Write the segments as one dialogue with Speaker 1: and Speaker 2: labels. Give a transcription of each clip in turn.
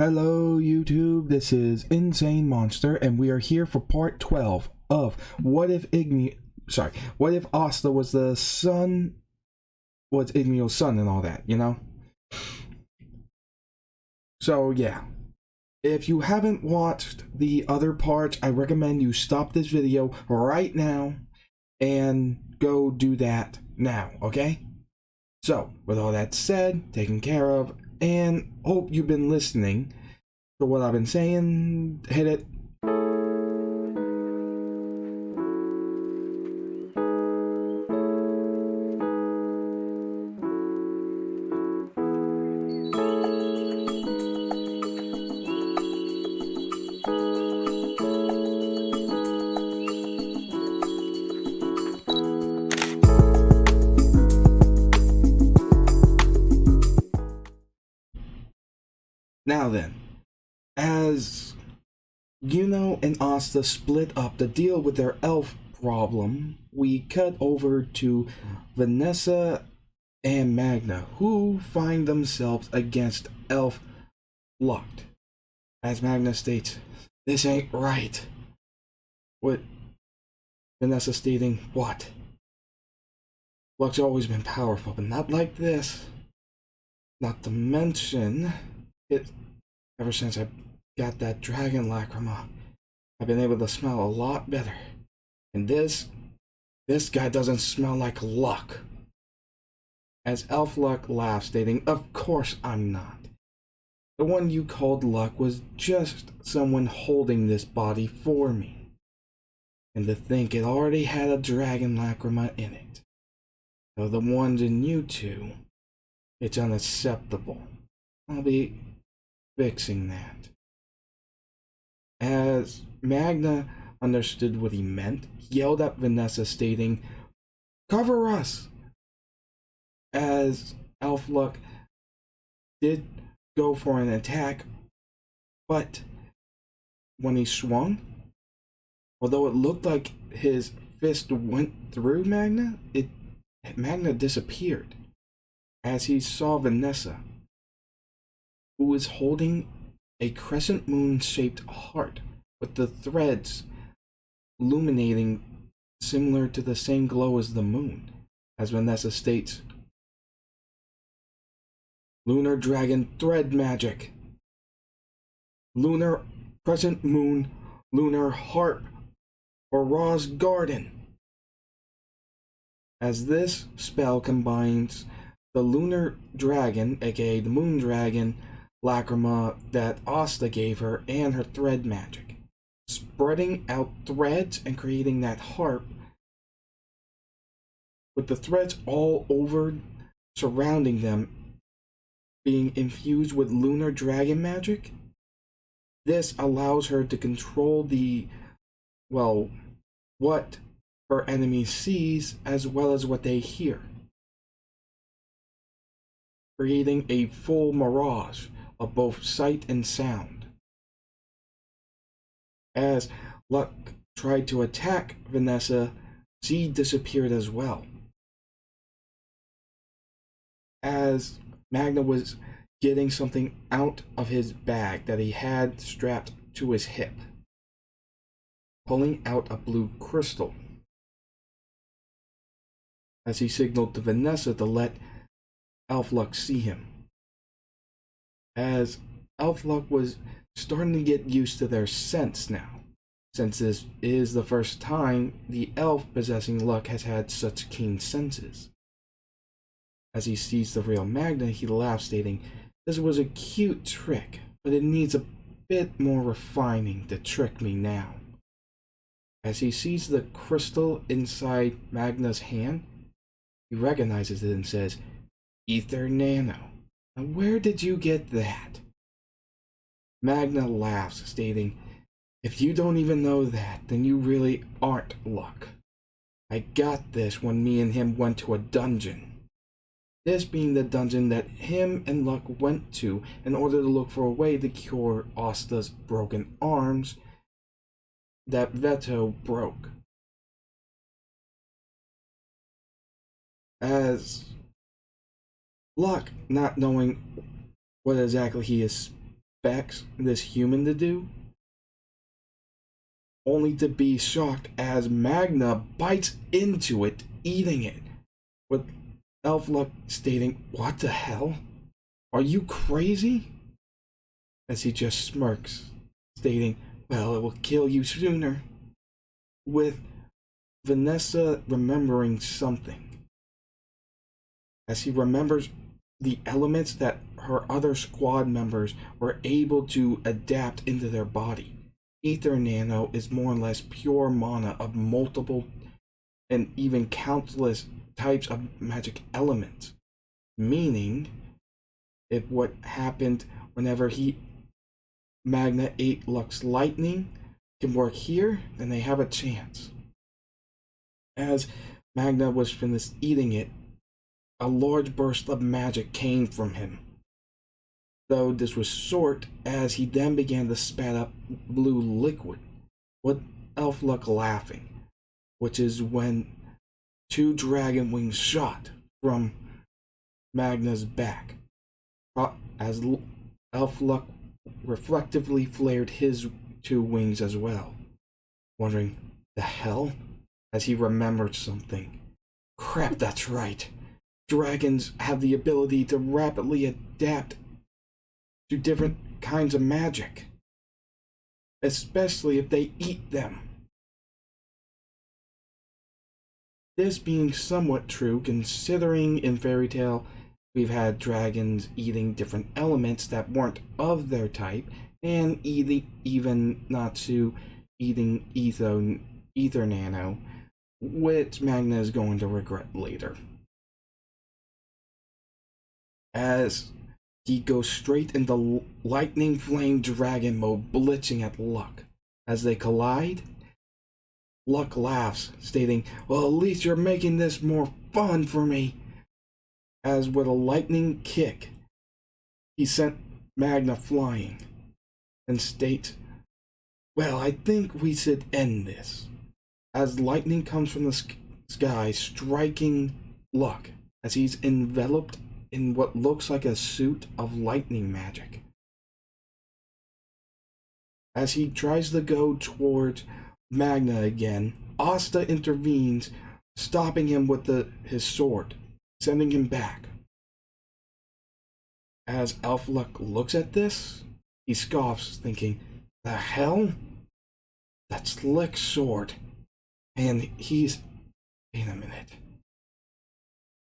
Speaker 1: Hello YouTube, this is Insane Monster, and we are here for part 12 of what if Asta was the son, was Igneel's son and all that, you know? So yeah, if you haven't watched the other parts, I recommend you stop this video right now and go do that now, okay? So, with all that said, taken care of, and hope you've been listening to what I've been saying. Hit it. Now then, as Juno and Asta split up to deal with their elf problem, we cut over to Vanessa and Magna, who find themselves against Elf Luck. As Magna states, "This ain't right." With Vanessa stating, "What? Luck's always been powerful, but not like this. Not to mention, ever since I got that dragon lacrima, I've been able to smell a lot better. And this guy doesn't smell like Luck." As Elf Luck laughs, stating, "Of course I'm not. The one you called Luck was just someone holding this body for me. And to think it already had a dragon lacrima in it. So the ones in you two, it's unacceptable. I'll be fixing that." As Magna understood what he meant, he yelled at Vanessa, stating, "Cover us!" As Elf Luck did go for an attack, but when he swung, although it looked like his fist went through Magna, Magna disappeared as he saw Vanessa, who was holding a crescent moon-shaped heart with the threads illuminating similar to the same glow as the moon. As Vanessa states, "Lunar dragon thread magic. Lunar crescent moon, lunar harp, or Ra's garden." As this spell combines the lunar dragon, aka the moon dragon, lacrima that Asta gave her, and her thread magic, spreading out threads and creating that harp with the threads all over surrounding them being infused with lunar dragon magic. This allows her to control what her enemy sees as well as what they hear, creating a full mirage of both sight and sound. As Luck tried to attack Vanessa, she disappeared as well. As Magna was getting something out of his bag that he had strapped to his hip, pulling out a blue crystal, as he signaled to Vanessa to let Elf Luck see him. As Elf Luck was starting to get used to their scents now, since this is the first time the elf possessing Luck has had such keen senses. As he sees the real Magna, he laughs, stating, "This was a cute trick, but it needs a bit more refining to trick me now." As he sees the crystal inside Magna's hand, he recognizes it and says, "Ether Nano. Now where did you get that?" Magna laughs, stating, "If you don't even know that, then you really aren't Luck. I got this when me and him went to a dungeon. This being the dungeon that him and Luck went to in order to look for a way to cure Asta's broken arms that Veto broke." As Luck, not knowing what exactly he is expects this human to do, only to be shocked as Magna bites into it, eating it, with Elf Luck stating, "What the hell? Are you crazy?" As he just smirks, stating, "Well, it will kill you sooner." With Vanessa remembering something, as he remembers the elements that her other squad members were able to adapt into their body. Ether Nano is more or less pure mana of multiple and even countless types of magic elements. Meaning, if what happened whenever Magna ate Luck's lightning can work here, then they have a chance. As Magna was finished eating it, a large burst of magic came from him. Though this was short, as he then began to spat up blue liquid, with Elf Luck laughing, which is when 2 dragon wings shot from Magna's back, as Elf Luck reflectively flared his 2 wings as well, wondering, the hell? As he remembered something. Crap, that's right. Dragons have the ability to rapidly adapt to different kinds of magic, especially if they eat them. This being somewhat true, considering in fairy tale we've had dragons eating different elements that weren't of their type, and even Natsu eating ether nano, which Magna is going to regret later. As he goes straight into lightning flame dragon mode, blitzing at Luck. As they collide, Luck laughs, stating, "Well, at least you're making this more fun for me." As with a lightning kick, he sent Magna flying, and states, "Well, I think we should end this." As lightning comes from the sky, striking Luck, as he's enveloped in what looks like a suit of lightning magic. As he tries to go towards Magna again, Asta intervenes, stopping him with his sword, sending him back. As Elf Luck looks at this, he scoffs, thinking, "The hell? That's Slick's sword." And wait a minute.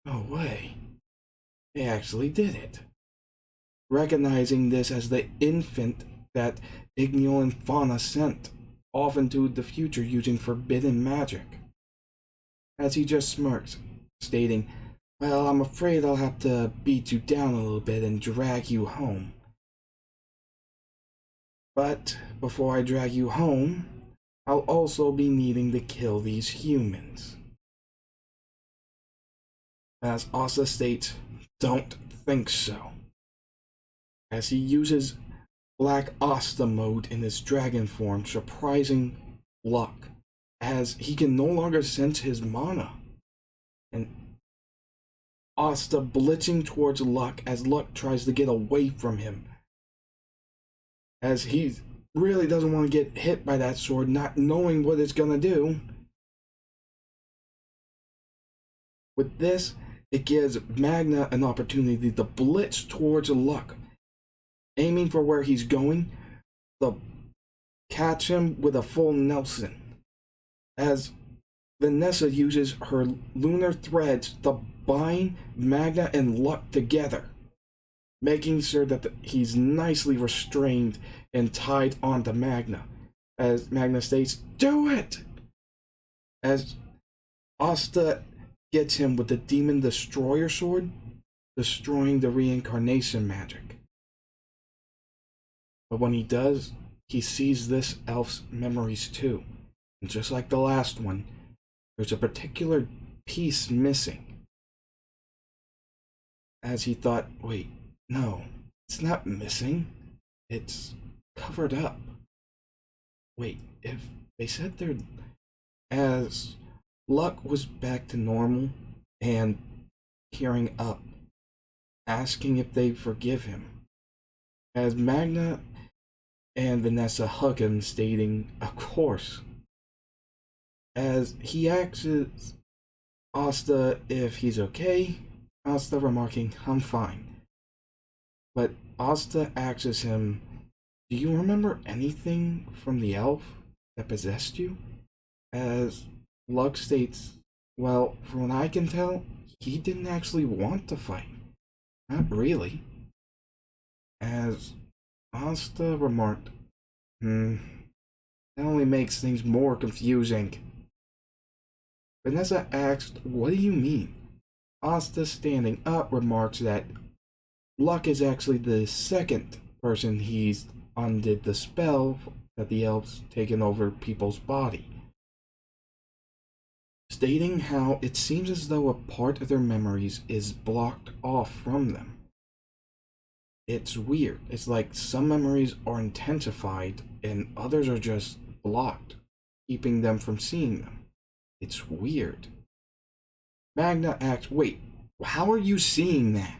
Speaker 1: No way. They actually did it. Recognizing this as the infant that Igneel and Fauna sent off into the future using forbidden magic. As he just smirks, stating, "Well, I'm afraid I'll have to beat you down a little bit and drag you home. But before I drag you home, I'll also be needing to kill these humans." As Asa states, "Don't think so." As he uses Black Asta mode in his dragon form, surprising Luck, as he can no longer sense his mana. And Asta blitzing towards Luck as Luck tries to get away from him. As he really doesn't want to get hit by that sword, not knowing what it's gonna do. With this, it gives Magna an opportunity to blitz towards Luck, aiming for where he's going, to catch him with a full Nelson. As Vanessa uses her lunar threads to bind Magna and Luck together, making sure that he's nicely restrained and tied onto Magna. As Magna states, "Do it!" As Asta gets him with the Demon Destroyer sword, destroying the reincarnation magic. But when he does, he sees this elf's memories too. And just like the last one, there's a particular piece missing. As he thought, wait, no, it's not missing. It's covered up. Wait, if they said they're... As Luck was back to normal and tearing up, asking if they forgive him. as Magna and Vanessa hug him, stating, "Of course." As he asks Asta if he's okay, Asta remarking, "I'm fine." But Asta asks him, "Do you remember anything from the elf that possessed you?" As Lux states, "Well, from what I can tell, he didn't actually want to fight. Not really." As Asta remarked, that only makes things more confusing." Vanessa asked, "What do you mean?" Asta, standing up, remarks that Luck is actually the second person he's undid the spell that the elves taken over people's body, stating how it seems as though a part of their memories is blocked off from them. It's weird. It's like some memories are intensified and others are just blocked, keeping them from seeing them. It's weird. Magna asks, "Wait, how are you seeing that?"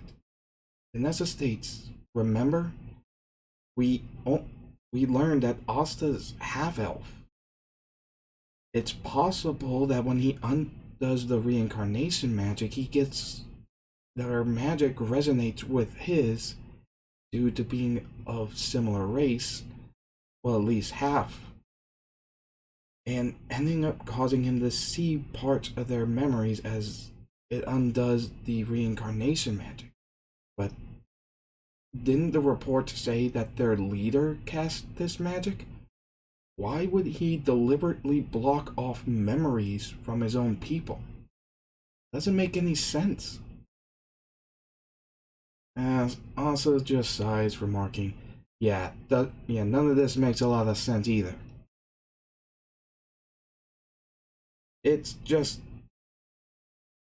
Speaker 1: Vanessa states, "Remember, we learned that Asta's half-elf. It's possible that when he undoes the reincarnation magic, he gets their magic resonates with his due to being of similar race, well, at least half, and ending up causing him to see parts of their memories as it undoes the reincarnation magic. But didn't the report say that their leader cast this magic? Why would he deliberately block off memories from his own people? Doesn't make any sense." As Asa just sighs, remarking, yeah, none of this makes a lot of sense either. It's just,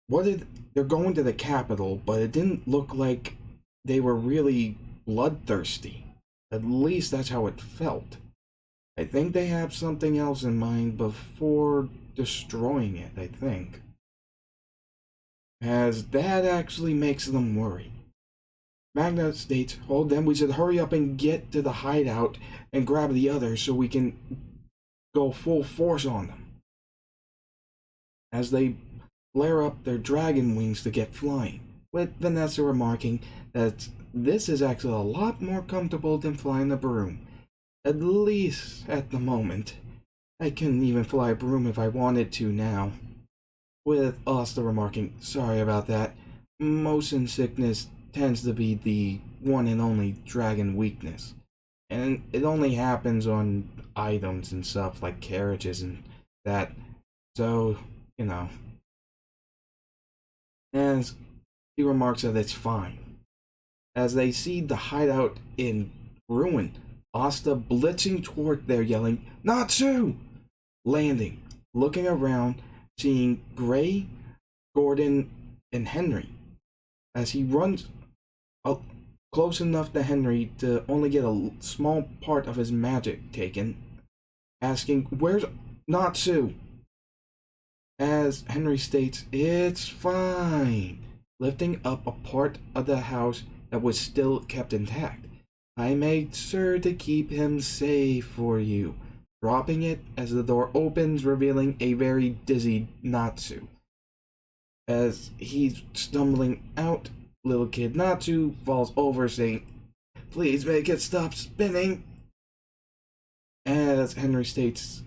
Speaker 1: they're going to the capital, but it didn't look like they were really bloodthirsty. At least that's how it felt. I think they have something else in mind before destroying it, I think. As that actually makes them worry. Magna states, "Oh, then we should hurry up and get to the hideout and grab the others so we can go full force on them." As they flare up their dragon wings to get flying, with Vanessa remarking that this is actually a lot more comfortable than flying a broom. At least at the moment. I couldn't even fly a broom if I wanted to now. With Asta remarking, "Sorry about that. Motion sickness tends to be the one and only dragon weakness. And it only happens on items and stuff like carriages and that. So, you know." As he remarks that it's fine. As they see the hideout in ruin, Asta blitzing toward there yelling, "Natsu!" Landing, looking around, seeing Gray, Gordon, and Henry. As he runs up close enough to Henry to only get a small part of his magic taken, asking, "Where's Natsu?" As Henry states, "It's fine," lifting up a part of the house that was still kept intact. "I made sure to keep him safe for you," dropping it as the door opens, revealing a very dizzy Natsu. As he's stumbling out, little kid Natsu falls over, saying, "Please make it stop spinning." As Henry states,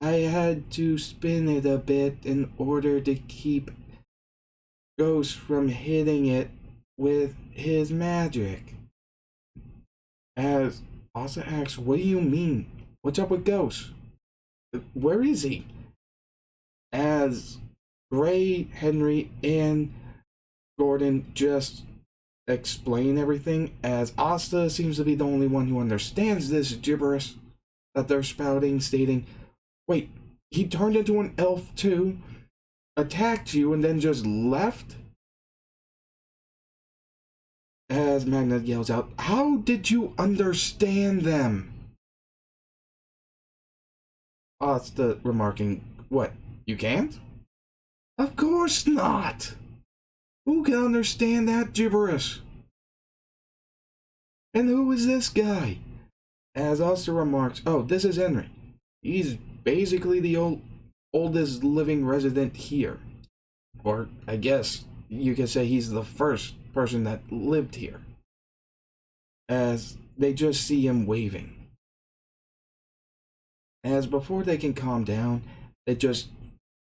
Speaker 1: "I had to spin it a bit in order to keep Ghost from hitting it with his magic." As Asa asks, "What do you mean? What's up with Ghost? Where is he?" As Gray, Henry, and Gordon just explain everything, as Asta seems to be the only one who understands this gibberish that they're spouting, stating, "Wait, he turned into an elf too, attacked you, and then just left?" As Magna yells out, "How did you understand them?" Asta remarking, "What, you can't?" "Of course not! Who can understand that gibberish?" And who is this guy? As Asta remarks, oh, this is Henry. He's basically the oldest living resident here. Or I guess you could say he's the first person that lived here. As they just see him waving. As before they can calm down, they just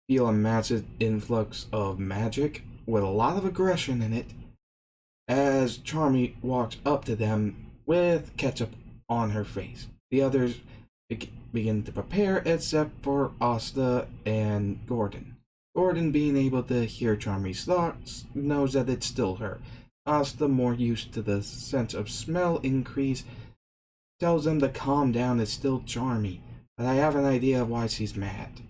Speaker 1: feel a massive influx of magic with a lot of aggression in it. As Charmy walks up to them with ketchup on her face. The others begin to prepare except for Asta and Gordon. Gordon, being able to hear Charmy's thoughts, knows that it's still her. Asta, more used to the sense of smell increase, tells them to calm down. It's still Charmy, but I have an idea of why she's mad.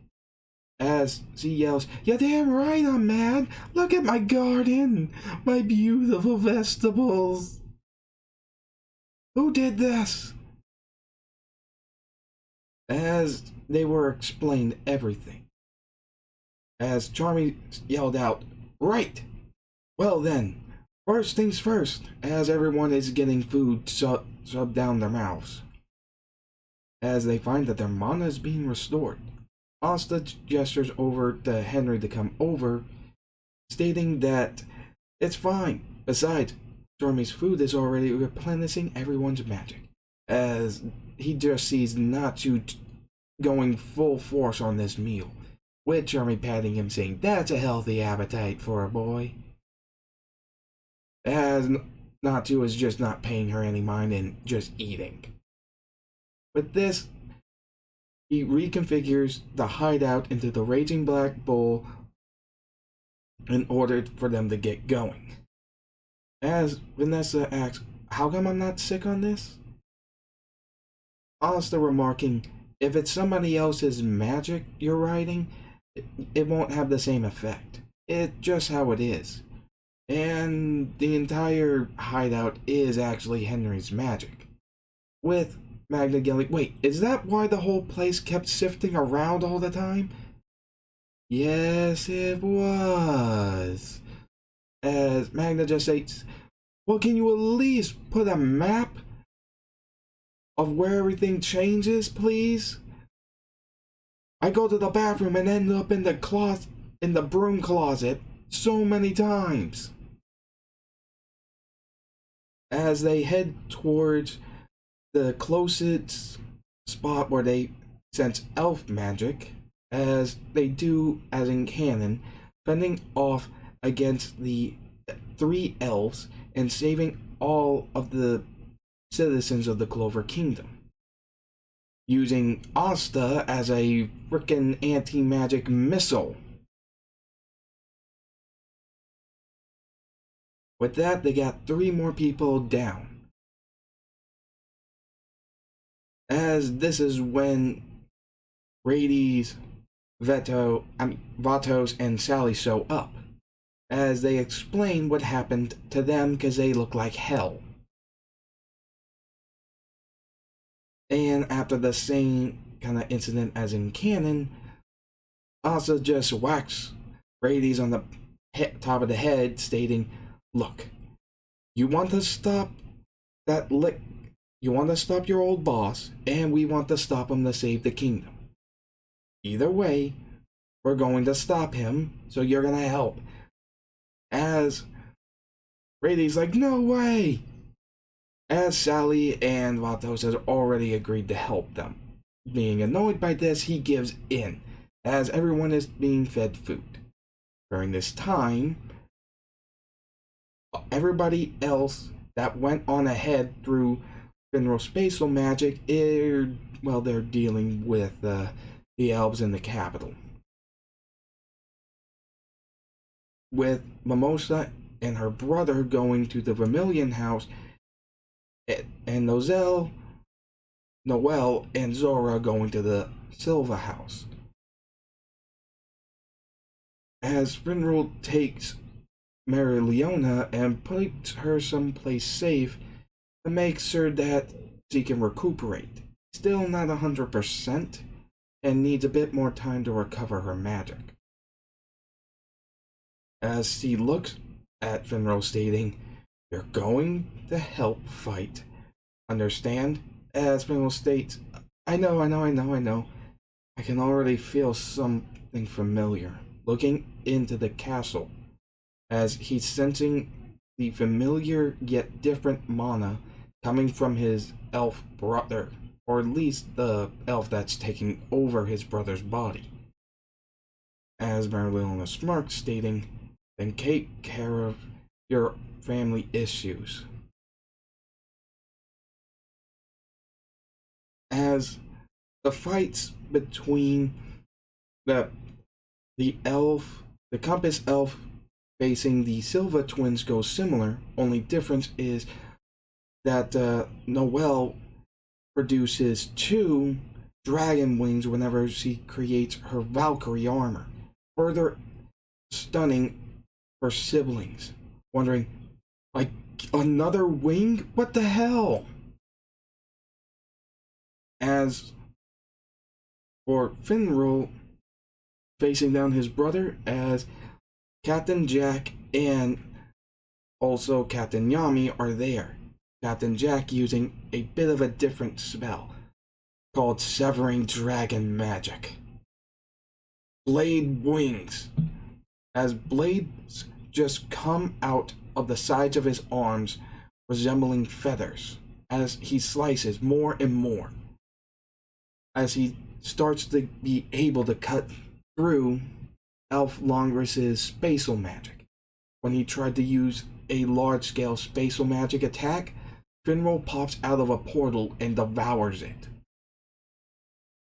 Speaker 1: As she yells, "You're damn right I'm mad! Look at my garden! My beautiful vegetables! Who did this?" As they were explained everything. As Charmy yelled out, "Right! Well then, first things first," as everyone is getting food shoved down their mouths. As they find that their mana is being restored. Asta gestures over to Henry to come over, stating that it's fine. Besides, Charmy's food is already replenishing everyone's magic. As he just sees Natsu going full force on this meal, with Charmy patting him saying, "That's a healthy appetite for a boy." As Natsu is just not paying her any mind and just eating. With this, he reconfigures the hideout into the Raging Black Bull in order for them to get going. As Vanessa asks, "How come I'm not sick on this?" Asta remarking, "If it's somebody else's magic you're riding, it won't have the same effect. It's just how it is. And the entire hideout is actually Henry's magic." With Magna yelling, "Wait, is that why the whole place kept shifting around all the time?" Yes, it was. As Magna just says, "Well, can you at least put a map of where everything changes, please? I go to the bathroom and end up in the broom closet so many times." As they head towards the closest spot where they sense elf magic, as they do as in canon, fending off against the 3 elves and saving all of the citizens of the Clover Kingdom, using Asta as a frickin' anti-magic missile. With that, they got 3 more people down. As this is when Rades, Vatos, and Sally show up, as they explain what happened to them because they look like hell. And after the same kind of incident as in canon, Asa just whacks Rades on the top of the head, stating, "Look, you want to stop that lick. You want to stop your old boss, and we want to stop him to save the kingdom. Either way, we're going to stop him, so you're going to help." As Rades like, "No way!" As Sally and Vatos has already agreed to help them. Being annoyed by this, he gives in, as everyone is being fed food. During this time, everybody else that went on ahead through General Spatial Magic, they're dealing with the elves in the capital. With Mimosa and her brother going to the Vermilion House, and Noel and Zora going to the Silva House. As Finral takes Mary Leona and puts her someplace safe to make sure that she can recuperate. Still not 100% and needs a bit more time to recover her magic. As she looks at Finral, stating, "You're going to help fight understand? As Finral states, I know. I can already feel something familiar. Looking into the castle, as he's sensing the familiar yet different mana coming from his elf brother, or at least the elf that's taking over his brother's body. As Marilyn smirks, stating, then take care of your family issues. As the fights between the the Compass Elf facing the Silva twins goes similar, only difference is that Noelle produces 2 dragon wings whenever she creates her Valkyrie armor, further stunning her siblings, wondering, like, another wing? What the hell? As for Finral facing down his brother, as Captain Jack and also Captain Yami are there. Captain Jack using a bit of a different spell called Severing Dragon Magic. Blade wings, as blades just come out of the sides of his arms resembling feathers as he slices more and more. As he starts to be able to cut through Elf Longris's spatial magic. When he tried to use a large-scale spatial magic attack, Finral pops out of a portal and devours it.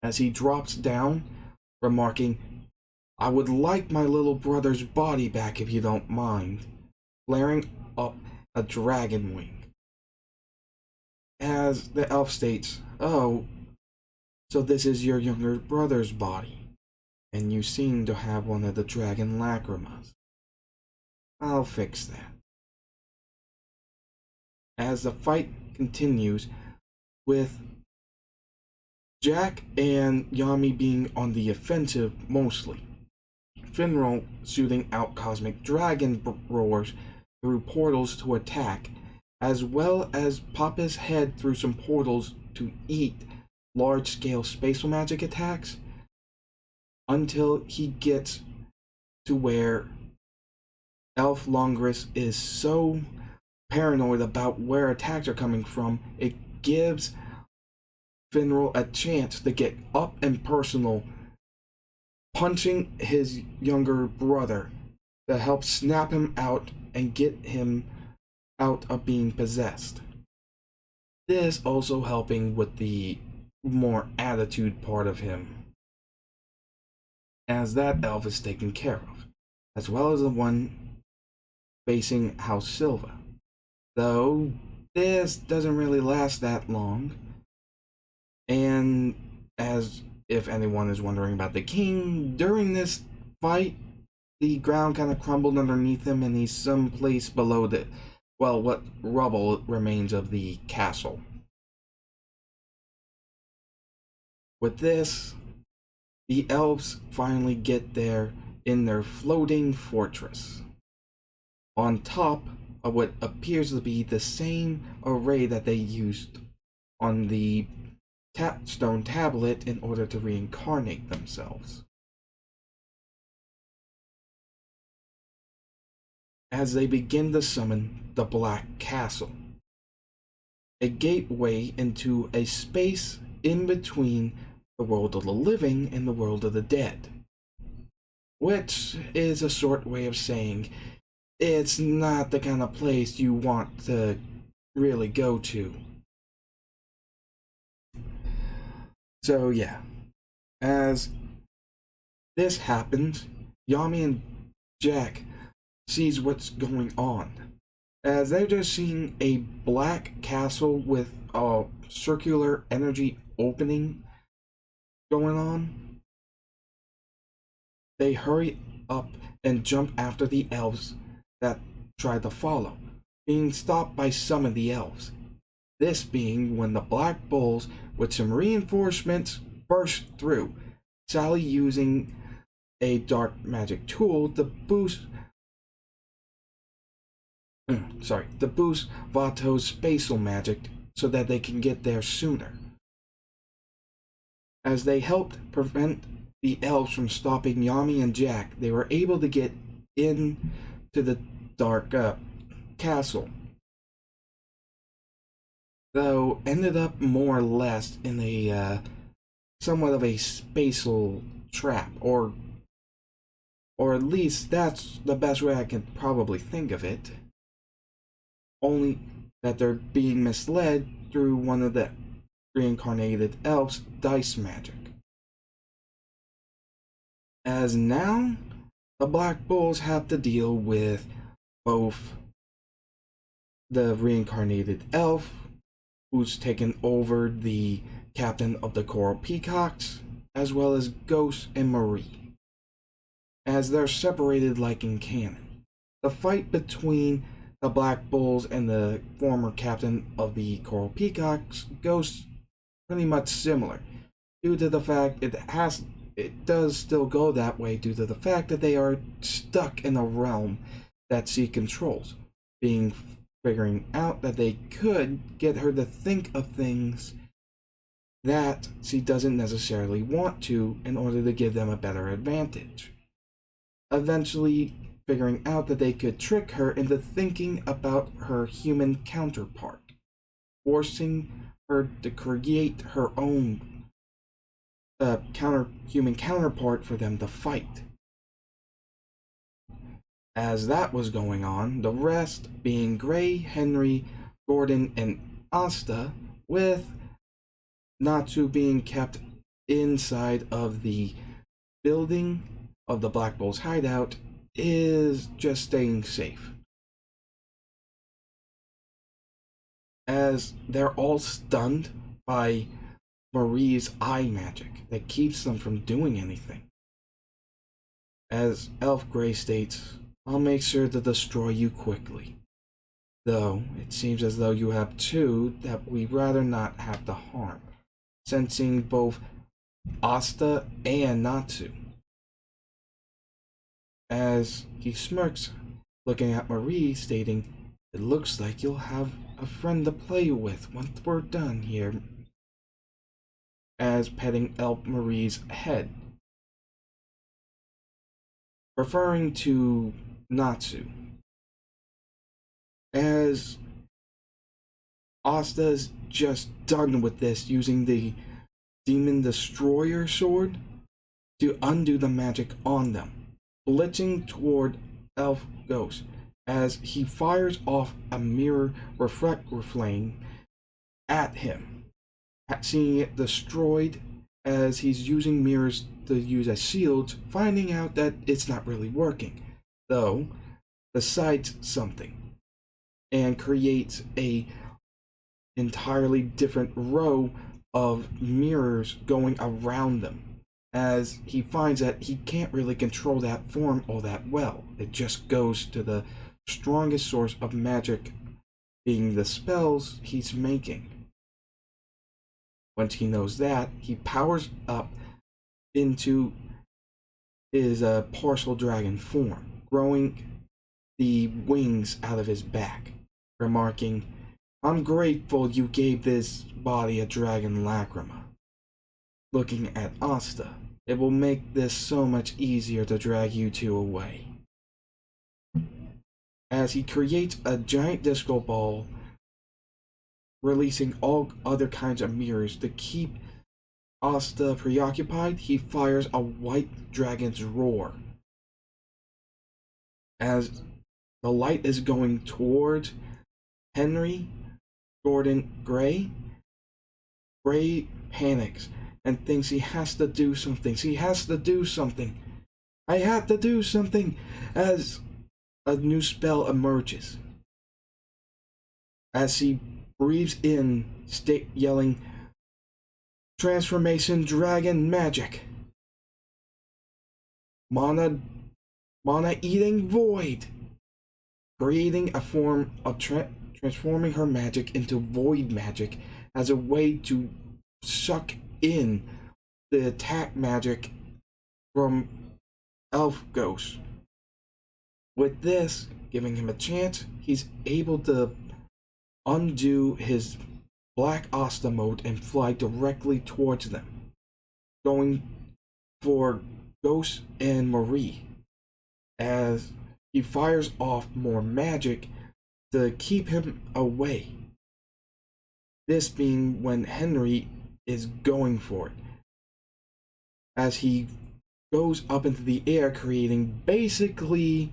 Speaker 1: As he drops down, remarking, I would like my little brother's body back if you don't mind, flaring up a dragon wing. As the elf states, oh, so this is your younger brother's body, and you seem to have one of the dragon lacrimas. I'll fix that. As the fight continues, with Jack and Yami being on the offensive mostly, Finral shooting out cosmic dragon roars through portals to attack, as well as pop his head through some portals to eat large-scale spatial magic attacks, until he gets to where Elf Longris is so paranoid about where attacks are coming from, it gives Finral a chance to get up and personal, punching his younger brother to help snap him out and get him out of being possessed. This also helping with the more attitude part of him, as that elf is taken care of, as well as the one facing House Silva. Though this doesn't really last that long, and as if anyone is wondering about the king, during this fight, the ground kind of crumbled underneath him and he's someplace below the, well, what rubble remains of the castle. With this, the elves finally get there in their floating fortress, on top of what appears to be the same array that they used on the stone tablet in order to reincarnate themselves. As they begin to summon the Black Castle, a gateway into a space in between the world of the living and the world of the dead, which is a short way of saying it's not the kind of place you want to really go to. So yeah, as this happens, Yami and Jack sees what's going on, as they're just seeing a black castle with a circular energy opening going on. They hurry up and jump after the elves that try to follow, being stopped by some of the elves. This being when the Black Bulls, with some reinforcements, burst through, Sally using a dark magic tool to boost Vato's spatial magic so that they can get there sooner. As they helped prevent the elves from stopping Yami and Jack, they were able to get in to the dark castle, though ended up more or less in a somewhat of a spatial trap, or at least that's the best way I can probably think of it. Only that they're being misled through one of the reincarnated elves' dice magic. As now, the Black Bulls have to deal with both the reincarnated elf, who's taken over the captain of the Coral Peacocks, as well as Ghost and Marie, as they're separated like in canon. The fight between the Black Bulls and the former captain of the Coral Peacocks goes pretty much similar, due to the fact it does still go that way due to the fact that they are stuck in a realm that she controls, figuring out that they could get her to think of things that she doesn't necessarily want to in order to give them a better advantage. Eventually figuring out that they could trick her into thinking about her human counterpart, forcing her to create her own human counterpart for them to fight. As that was going on, the rest being Gray, Henry, Gordon, and Asta, with Natsu being kept inside of the building of the Black Bull's hideout, is just staying safe. As they're all stunned by Marie's eye magic that keeps them from doing anything. As Elf Grey states, "I'll make sure to destroy you quickly. Though, it seems as though you have two that we'd rather not have to harm," sensing both Asta and Natsu. As he smirks, looking at Marie, stating, "It looks like you'll have a friend to play with once we're done here," as petting Elf Marie's head. Referring to Natsu, as Asta's just done with this, using the Demon Destroyer sword to undo the magic on them, blitzing toward Elf Ghost as he fires off a mirror reflector flame at him, seeing it destroyed as he's using mirrors to use as shields, finding out that it's not really working, though decides something and creates a entirely different row of mirrors going around them, as he finds that he can't really control that form all that well. It just goes to the strongest source of magic, being the spells he's making. Once he knows that, he powers up into his partial dragon form, growing the wings out of his back, remarking, "I'm grateful you gave this body a dragon lacrima." Looking at Asta, "It will make this so much easier to drag you two away." As he creates a giant disco ball, releasing all other kinds of mirrors to keep Asta preoccupied, he fires a white dragon's roar. As the light is going towards Henry, Gordon, Gray, Gray panics and thinks he has to do something. He has to do something. "I have to do something," as a new spell emerges. As he breathes in, yelling, "Transformation Dragon Magic! Mana Eating Void!" Creating a form of transforming her magic into void magic as a way to suck in the attack magic from Elf Ghost. With this giving him a chance, he's able to undo his Black Asta mode and fly directly towards them, going for Ghost and Marie as he fires off more magic to keep him away. This being when Henry is going for it, as he goes up into the air, creating basically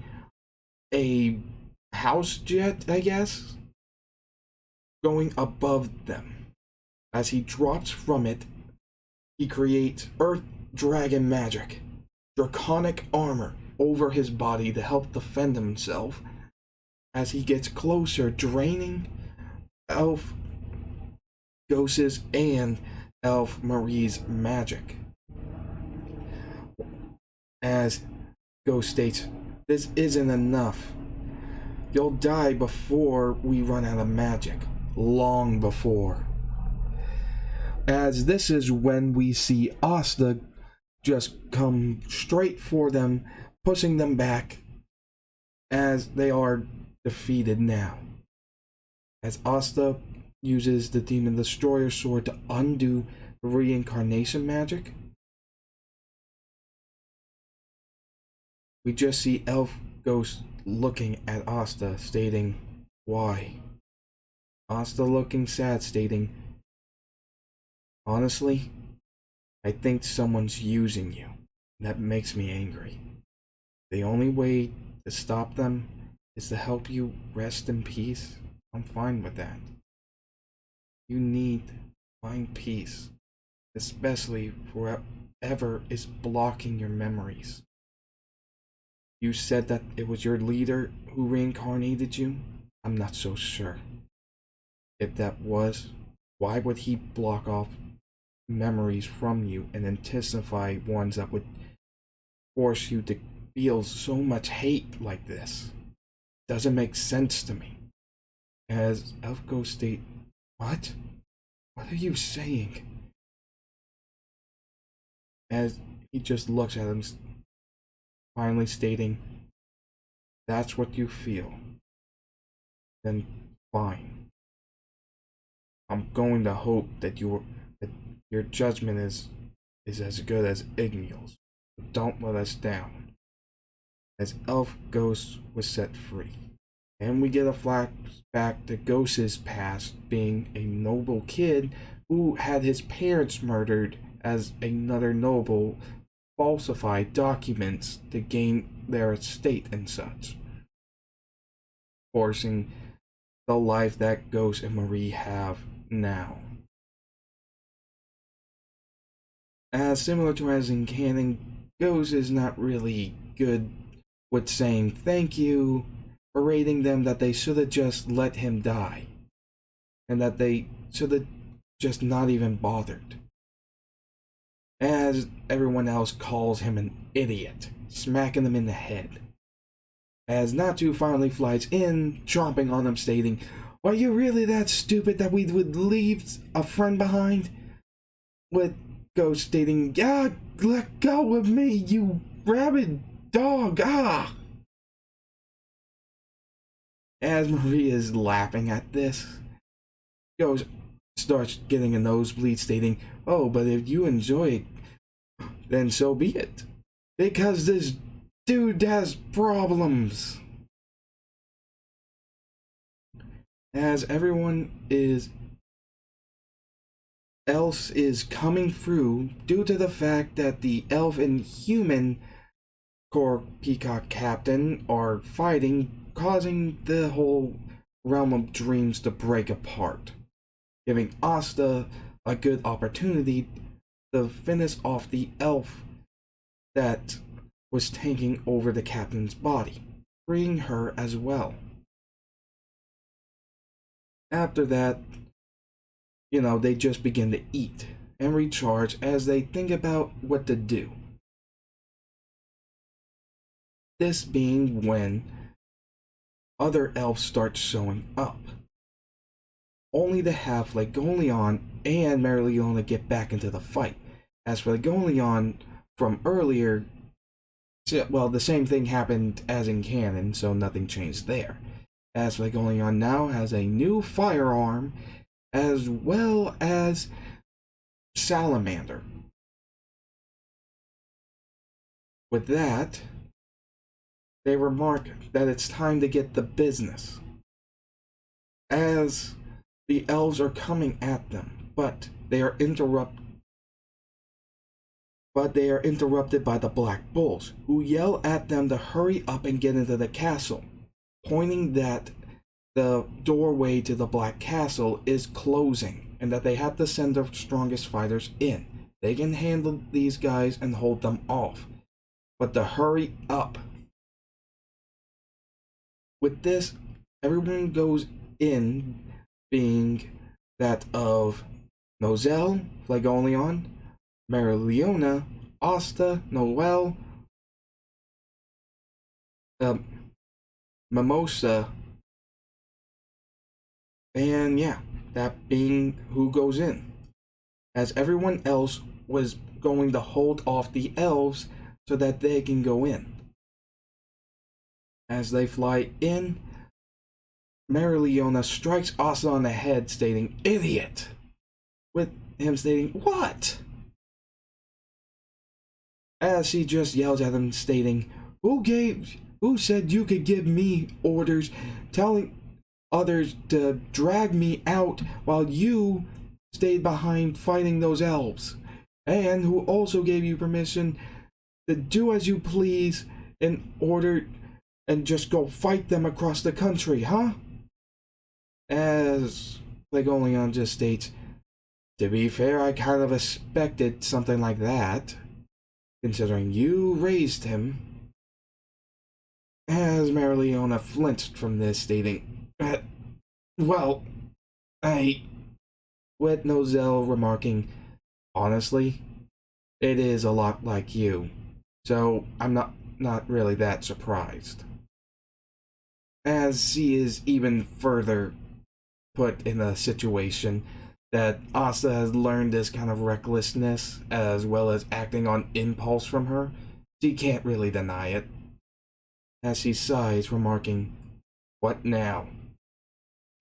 Speaker 1: a house jet, I guess, going above them. As he drops from it, he creates Earth Dragon magic, draconic armor over his body to help defend himself as he gets closer, draining Elf Ghost's and Elf Marie's magic. As Ghost states, "This isn't enough. You'll die before we run out of magic. Long before." As this is when we see Asta just come straight for them, pushing them back as they are defeated now. As Asta uses the Demon Destroyer sword to undo the reincarnation magic, we just see Elf Ghost looking at Asta, stating, "Why?" Asta looking sad, stating, "Honestly, I think someone's using you. That makes me angry. The only way to stop them is to help you rest in peace. I'm fine with that. You need to find peace, especially for whatever is blocking your memories. You said that it was your leader who reincarnated you? I'm not so sure. If that was, why would he block off memories from you and intensify ones that would force you to feel so much hate like this? Doesn't make sense to me." As Elf Ghost state, "What? What are you saying?" As he just looks at him, finally stating, "That's what you feel. Then fine. I'm going to hope that your judgment is as good as igneel's. Don't let us down." As Elf Ghost was set free, and we get a flashback to Ghost's past, being a noble kid who had his parents murdered as another noble falsified documents to gain their estate and such, forcing the life that Ghost and Marie have now. As similar to as in canon, Ghost is not really good with saying thank you, berating them that they should have just let him die, and that they should have just not even bothered. As everyone else calls him an idiot, smacking him in the head. As Natu finally flies in, chomping on him, stating, "Are you really that stupid that we would leave a friend behind?" With Ghost stating, "Yeah, let go of me, you rabid dog, ah!" As Maria is laughing at this, Ghost starts getting a nosebleed, stating, "Oh, but if you enjoy it, then so be it. Because this dude has problems." As everyone else is coming through due to the fact that the elf and human core peacock captain are fighting, causing the whole realm of dreams to break apart, giving Asta a good opportunity to finish off the elf that was taking over the captain's body, freeing her as well. After that, they just begin to eat and recharge as they think about what to do. This being when other elves start showing up, only to have Legolion and Merliona get back into the fight. As for Legolion from earlier, well, the same thing happened as in canon, so nothing changed there. As Legolion now has a new firearm as well as Salamander. With that, they remark that it's time to get to business, as the elves are coming at them, but they are interrupted by the Black Bulls, who yell at them to hurry up and get into the castle, pointing that the doorway to the Black Castle is closing and that they have to send their strongest fighters in. They can handle these guys and hold them off, but to hurry up. With this, everyone goes in, being that of Nozel, Phlegolion, Marileona, Asta, Noel, Mimosa, and yeah, that being who goes in, as everyone else was going to hold off the elves so that they can go in. As they fly in, Marileona strikes Asta on the head, stating, "Idiot!" with him stating, "What?" As she just yells at him, stating, Who said you could give me orders, telling others to drag me out while you stayed behind fighting those elves? And who also gave you permission to do as you please in order and just go fight them across the country, huh?" As Phlegolion just states, "To be fair, I kind of expected something like that, considering you raised him." As Marileona flinched from this, stating, "Well, with Nozel remarking, "Honestly, it is a lot like you, so I'm not really that surprised." As she is even further put in a situation that Asta has learned this kind of recklessness as well as acting on impulse from her, she can't really deny it. As she sighs, remarking, "What now?"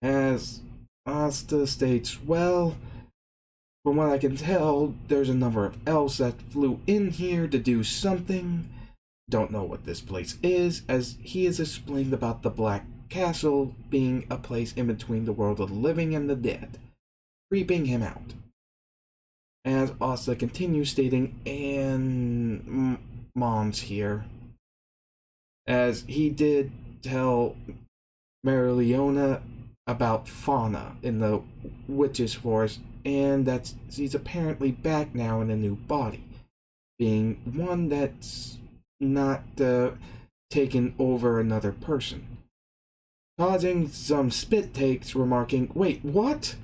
Speaker 1: As Asta states, "Well, from what I can tell, there's a number of elves that flew in here to do something. Don't know what this place is," as he has explained about the Black Castle being a place in between the world of the living and the dead, creeping him out. As Asta continues, stating, "And Mom's here." As he did tell Marileona about Fauna in the Witch's Forest, and that she's apparently back now in a new body, being one that's not taken over another person, causing some spit takes, remarking, "Wait, what?"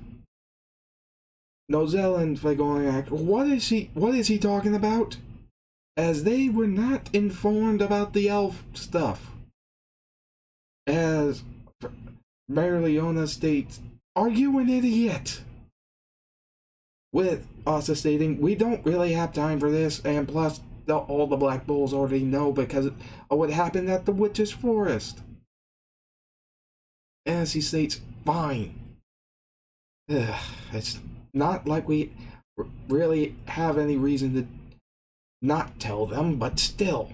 Speaker 1: Nozel and Phlegolion, what is he talking about?" As they were not informed about the elf stuff. As Marileona states, "Are you an idiot?" With Asta stating, "We don't really have time for this, and plus all the Black Bulls already know because of what happened at the Witch's Forest." As he states, "Fine. It's not like we really have any reason to not tell them, but still."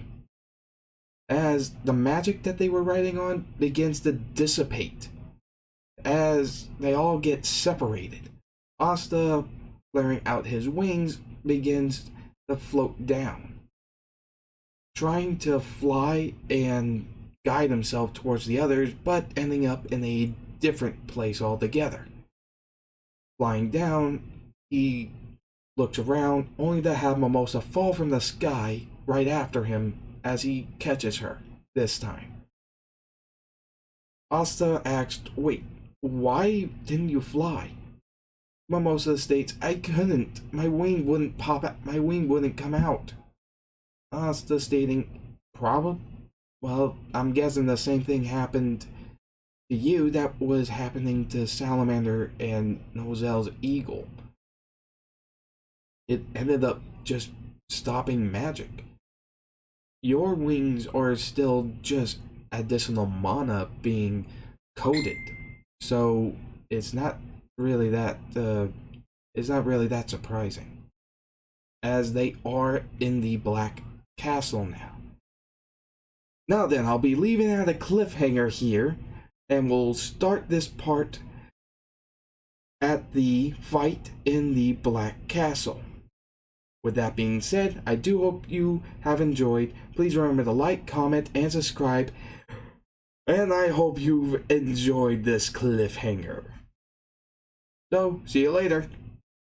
Speaker 1: As the magic that they were riding on begins to dissipate, as they all get separated, Asta, flaring out his wings, begins to float down, trying to fly and guide himself towards the others, but ending up in a different place altogether. Flying down, he looks around, only to have Mimosa fall from the sky right after him as he catches her this time. Asta asked, "Wait, why didn't you fly?" Mimosa states, "I couldn't. My wing wouldn't pop out. My wing wouldn't come out." Asta stating, Well, I'm guessing the same thing happened to you that was happening to Salamander and Nozel's eagle. It ended up just stopping magic. Your wings are still just additional mana being coded, so it's not really that is not really that surprising, as they are in the Black Castle now. Now then, I'll be leaving at a cliffhanger here, and we'll start this part at the fight in the Black Castle. With that being said, I do hope you have enjoyed. Please remember to like, comment, and subscribe. And I hope you've enjoyed this cliffhanger. So, see you later.